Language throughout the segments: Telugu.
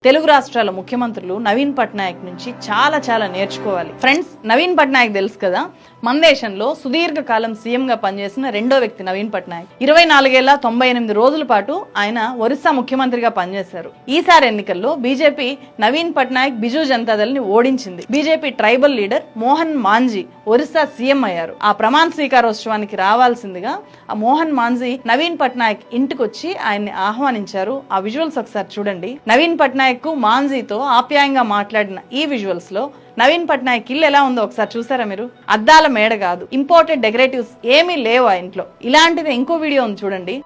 తెలుగు రాష్ట్రాల ముఖ్యమంత్రులు నవీన్ పట్నాయక్ నుంచి చాలా చాలా నేర్చుకోవాలి. ఫ్రెండ్స్, నవీన్ పట్నాయక్ తెలుసు కదా, మన దేశంలో సుదీర్ఘ కాలం సీఎంగా పనిచేసిన రెండో వ్యక్తి నవీన్ పట్నాయక్. 24 ఏళ్ల 98 రోజుల పాటు ఆయన ఒరిస్సా ముఖ్యమంత్రిగా పనిచేశారు. ఈసారి ఎన్నికల్లో బీజేపీ నవీన్ పట్నాయక్ బిజు జనతాదళ్ ని ఓడించింది. BJP tribal leader Mohan Majhi Orissa CM అయ్యారు. ఆ ప్రమాణ స్వీకారోత్సవానికి రావాల్సిందిగా ఆ మోహన్ మాంజీ నవీన్ పట్నాయక్ ఇంటికి వచ్చి ఆయన్ని ఆహ్వానించారు. ఆ విజువల్స్ ఒకసారి చూడండి. నవీన్ పట్నాయక్ కు మాంజీతో ఆప్యాయంగా మాట్లాడిన ఈ విజువల్స్ లో నవీన్ పట్నాయక్ ఇల్లు ఎలా ఉందో ఒకసారి చూసారా మీరు? అద్దాల మేడ కాదు, ఇంపోర్టెడ్ డెకరేటివ్స్ ఏమీ లేవు ఆ ఇంట్లో. ఇలాంటిది ఇంకో వీడియో ఉంది చూడండి.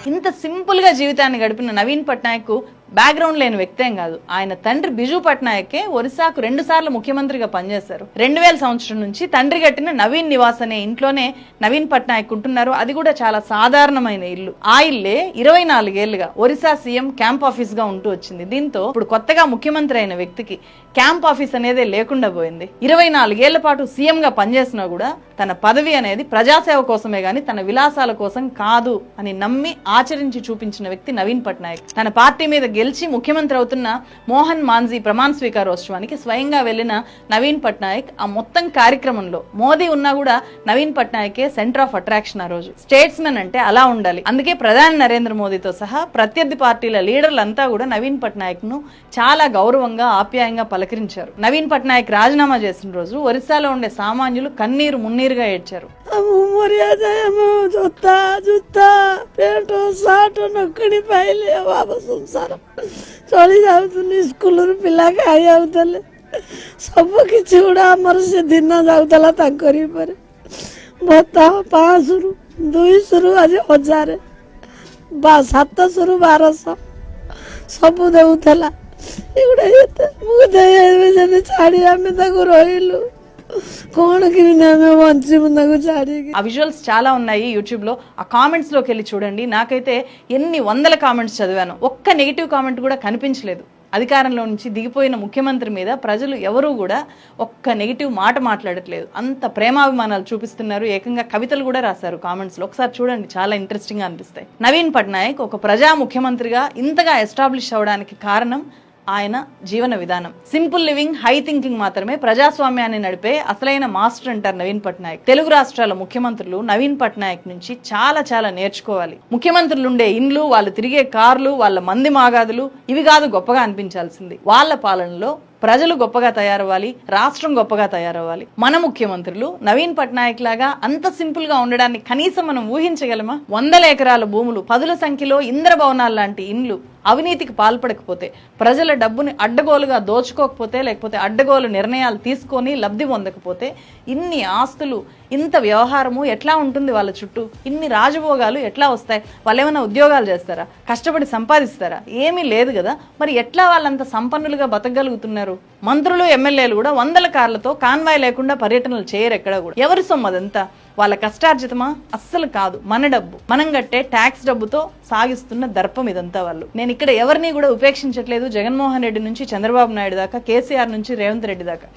ఇంత సింపుల్ గా జీవితాన్ని గడిపిన నవీన్ పట్నాయక్ బ్యాక్గ్రౌండ్ లేని వ్యక్తేం కాదు. ఆయన తండ్రి బిజు పట్నాయకే ఒరిస్సాకు 2 సార్లు ముఖ్యమంత్రిగా పనిచేశారు. 2000 సంవత్సరం నుంచి తండ్రి కట్టిన నవీన్ నివాస్ అనే ఇంట్లోనే నవీన్ పట్నాయక్ ఉంటున్నారు. అది కూడా చాలా సాధారణమైన ఇల్లు. ఆ ఇల్లే 24 ఏళ్లుగా ఒరిస్సా సీఎం క్యాంప్ ఆఫీస్ గా ఉంటూ వచ్చింది. దీంతో ఇప్పుడు కొత్తగా ముఖ్యమంత్రి అయిన వ్యక్తికి క్యాంప్ ఆఫీస్ అనేదే లేకుండా పోయింది. 24 ఏళ్ల పాటు సీఎం గా పనిచేసినా కూడా తన పదవి అనేది ప్రజాసేవ కోసమే గాని తన విలాసాల కోసం కాదు అని నమ్మి ఆచరించి చూపించిన వ్యక్తి నవీన్ పట్నాయక్. తన పార్టీ మీద గెలిచి ముఖ్యమంత్రి అవుతున్న మోహన్ మాంజీ ప్రమాణ స్వీకారోత్సవానికి స్వయంగా వెళ్లిన నవీన్ పట్నాయక్ ఆ మొత్తం కార్యక్రమంలో మోదీ ఉన్నా కూడా నవీన్ పట్నాయకే సెంటర్ ఆఫ్ అట్రాక్షన్. ఆ రోజు స్టేట్స్మెన్ అంటే అలా ఉండాలి. అందుకే ప్రధాని నరేంద్ర మోదీతో సహా ప్రత్యర్థి పార్టీల లీడర్లంతా కూడా నవీన్ పట్నాయక్ ను చాలా గౌరవంగా ఆప్యాయంగా పలకరించారు. నవీన్ పట్నాయక్ రాజీనామా చేసిన రోజు ఒరిస్సాలో ఉండే సామాన్యులు కన్నీరు మున్నీరుగా ఏడ్చారు. ଚଳି ଯାଉଥିଲି ସ୍କୁଲରୁ ପିଲା ଖାଇ ଯାଉଥିଲେ, ସବୁ କିଛି ଗୁଡା ଆମର ସେ ଦିନ ଯାଉଥିଲା ତାଙ୍କରି ଉପରେ। ଭତ୍ତା 500ରୁ 200ରୁ ଆଜି 1000, 700ରୁ 1200 ସବୁ ଦେଉଥିଲା। ଏଗୁଡା ଏତେ ମୁଁ ଦେଇ ଯଦି ଛାଡି ଆମେ ତାକୁ ରହିଲୁ କଣ କିମିତି ଆମେ ବଞ୍ଚିବୁ ତାକୁ ଛାଡିକି। ఆ విజువల్స్ చాలా ఉన్నాయి యూట్యూబ్ లో. ఆ కామెంట్స్ లోకి వెళ్ళి చూడండి. నాకైతే ఎన్ని వందల కామెంట్స్ చదివాను, ఒక్క నెగిటివ్ కామెంట్ కూడా కనిపించలేదు. అధికారంలో నుంచి దిగిపోయిన ముఖ్యమంత్రి మీద ప్రజలు ఎవరూ కూడా ఒక్క నెగిటివ్ మాట మాట్లాడట్లేదు. అంత ప్రేమాభిమానాలు చూపిస్తున్నారు. ఏకంగా కవితలు కూడా రాశారు కామెంట్స్ లో. ఒకసారి చూడండి, చాలా ఇంట్రెస్టింగ్ గా అనిపిస్తాయి. నవీన్ పట్నాయక్ ఒక ప్రజా ముఖ్యమంత్రిగా ఇంతగా ఎస్టాబ్లిష్ అవడానికి కారణం ఆయన జీవన విధానం. సింపుల్ లివింగ్, హై థింకింగ్ మాత్రమే ప్రజాస్వామ్యాన్ని నడిపే అసలైన మాస్టర్ అంటారు నవీన్ పట్నాయక్. తెలుగు రాష్ట్రాల ముఖ్యమంత్రులు నవీన్ పట్నాయక్ నుంచి చాలా చాలా నేర్చుకోవాలి. ముఖ్యమంత్రులు ఉండే ఇండ్లు, వాళ్ళు తిరిగే కార్లు, వాళ్ళ మంది మాగాదులు ఇవి కాదు గొప్పగా అనిపించాల్సింది. వాళ్ళ పాలనలో ప్రజలు గొప్పగా తయారవ్వాలి, రాష్ట్రం గొప్పగా తయారవ్వాలి. మన ముఖ్యమంత్రులు నవీన్ పట్నాయక్ లాగా అంత సింపుల్ గా ఉండడాన్ని కనీసం మనం ఊహించగలమా? 100 ఎకరాల భూములు, పదుల సంఖ్యలో ఇంద్రభవనాలు లాంటి ఇండ్లు అవినీతికి పాల్పడకపోతే, ప్రజల డబ్బుని అడ్డగోలుగా దోచుకోకపోతే, లేకపోతే అడ్డగోలు నిర్ణయాలు తీసుకొని లబ్ధి పొందకపోతే, ఇన్ని ఆస్తులు, ఇంత వ్యవహారము ఎట్లా ఉంటుంది వాళ్ళ చుట్టూ? ఇన్ని రాజభోగాలు ఎట్లా వస్తాయి? వాళ్ళు ఏమైనా ఉద్యోగాలు చేస్తారా? కష్టపడి సంపాదిస్తారా? ఏమీ లేదు కదా. మరి ఎట్లా వాళ్ళంత సంపన్నులుగా బతకగలుగుతున్నారు? మంత్రులు, ఎమ్మెల్యేలు కూడా 100 కార్లతో కాన్వాయ్ లేకుండా పర్యటనలు చేయరు ఎక్కడ కూడా. ఎవరి సొమ్ము అదంతా? వాళ్ళ కష్టార్జితమా? అస్సలు కాదు. మన డబ్బు, మనం కట్టే ట్యాక్స్ డబ్బుతో సాగిస్తున్న దర్పం ఇదంతా వాళ్ళు. నేను ఇక్కడ ఎవరిని కూడా ఉపేక్షించట్లేదు. జగన్మోహన్ రెడ్డి నుంచి చంద్రబాబు నాయుడు దాకా, కేసీఆర్ నుంచి రేవంత్ రెడ్డి దాకా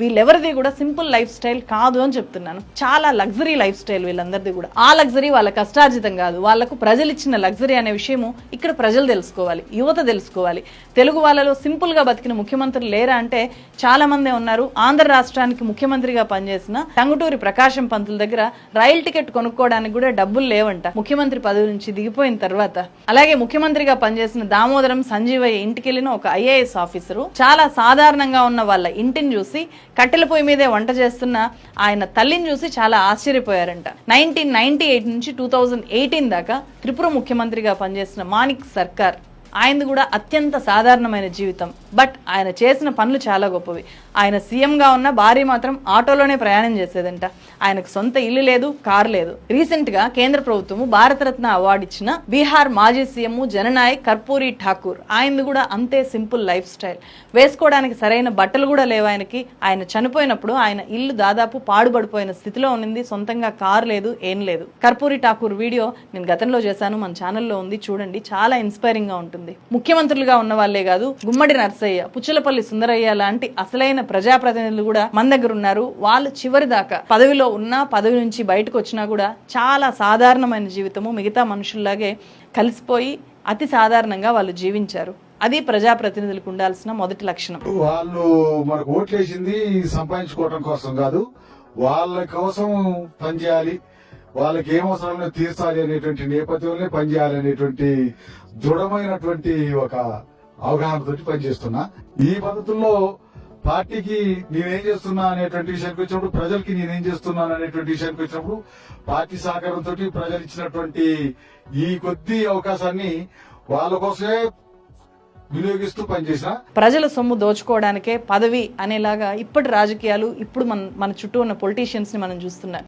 వీళ్ళెవరిది కూడా సింపుల్ లైఫ్ స్టైల్ కాదు అని చెప్తున్నాను. చాలా లగ్జరీ లైఫ్ స్టైల్ వీళ్ళందరిది కూడా. ఆ లగ్జరీ వాళ్ళ కష్టార్జితం కాదు, వాళ్లకు ప్రజలు ఇచ్చిన లగ్జరీ అనే విషయము ఇక్కడ ప్రజలు తెలుసుకోవాలి, యువత తెలుసుకోవాలి. తెలుగు వాళ్ళలో సింపుల్ గా బతికిన ముఖ్యమంత్రులు లేరా అంటే చాలా మందే ఉన్నారు. ఆంధ్ర రాష్ట్రానికి ముఖ్యమంత్రిగా పనిచేసిన టంగుటూరి ప్రకాశం పంతుల దగ్గర రైలు టికెట్ కొనుక్కోవడానికి కూడా డబ్బులు లేవంట ముఖ్యమంత్రి పదవి నుంచి దిగిపోయిన తర్వాత. అలాగే ముఖ్యమంత్రిగా పనిచేసిన దామోదరం సంజీవయ్య ఇంటికి వెళ్ళిన ఒక ఐఏఎస్ ఆఫీసరు చాలా సాధారణంగా ఉన్న వాళ్ళ ఇంటిని చూసి, కట్టెల పొయ్యి మీదే వంట చేస్తున్న ఆయన తల్లిని చూసి చాలా ఆశ్చర్యపోయారంట. 1998 నుంచి 2018 దాకా త్రిపుర ముఖ్యమంత్రిగా పనిచేసిన మాణిక్ సర్కార్, ఆయనది కూడా అత్యంత సాధారణమైన జీవితం. బట్ ఆయన చేసిన పనులు చాలా గొప్పవి. ఆయన సీఎంగా ఉన్న భార్య మాత్రం ఆటోలోనే ప్రయాణం చేసేదంట. ఆయనకు సొంత ఇల్లు లేదు, కారు లేదు. రీసెంట్ గా కేంద్ర ప్రభుత్వం భారతరత్న అవార్డు ఇచ్చిన బీహార్ మాజీ సీఎం జననాయక్ కర్పూరి ఠాకూర్, ఆయనది కూడా అంతే సింపుల్ లైఫ్ స్టైల్. వేసుకోవడానికి సరైన బట్టలు కూడా లేవు ఆయనకి. ఆయన చనిపోయినప్పుడు ఆయన ఇల్లు దాదాపు పాడుబడిపోయిన స్థితిలో ఉంది. సొంతంగా కారు లేదు, ఏం లేదు. కర్పూరి ఠాకూర్ వీడియో నేను గతంలో చేశాను, మన ఛానల్లో ఉంది, చూడండి. చాలా ఇన్స్పైరింగ్ గా ఉంటుంది. ముఖ్యమంత్రులుగా ఉన్న వాళ్ళే కాదు, గుమ్మడి నర్సయ్య, పుచ్చలపల్లి సుందరయ్య లాంటి అసలైన ప్రజాప్రతినిధులు కూడా మన దగ్గర ఉన్నారు. వాళ్ళు చివరి దాకా పదవిలో ఉన్నా, పదవి నుంచి బయటకు వచ్చినా కూడా చాలా సాధారణమైన జీవితము, మిగతా మనుషుల్లాగే కలిసిపోయి అతి సాధారణంగా వాళ్ళు జీవించారు. అది ప్రజాప్రతినిధులకు ఉండాల్సిన మొదటి లక్షణం. వాళ్ళు మనకు ఓట్లేసింది సంపాదించుకోవడం కోసం కాదు, వాళ్ళ కోసం పనిచేయాలి, వాళ్ళకి ఏం అవసరాలను తీర్చాలి అనేటువంటి నేపథ్యంలో పనిచేయాలి అనేటువంటి దృఢమైనటువంటి ఒక అవగాహనతో పనిచేస్తున్నా. ఈ పద్ధతుల్లో పార్టీకి నేనేం చేస్తున్నా అనేటువంటి విషయానికి వచ్చినప్పుడు, ప్రజలకి నేనేం చేస్తున్నాను అనేటువంటి విషయానికి వచ్చినప్పుడు, పార్టీ సహకారంతో ప్రజలు ఇచ్చినటువంటి ఈ కొద్ది అవకాశాన్ని వాళ్ళ కోసమే వినియోగిస్తూ పనిచేసిన. ప్రజల సొమ్ము దోచుకోవడానికే పదవి అనేలాగా ఇప్పటి రాజకీయాలు, ఇప్పుడు మన చుట్టూ ఉన్న పొలిటీషియన్స్ ని మనం చూస్తున్నాం.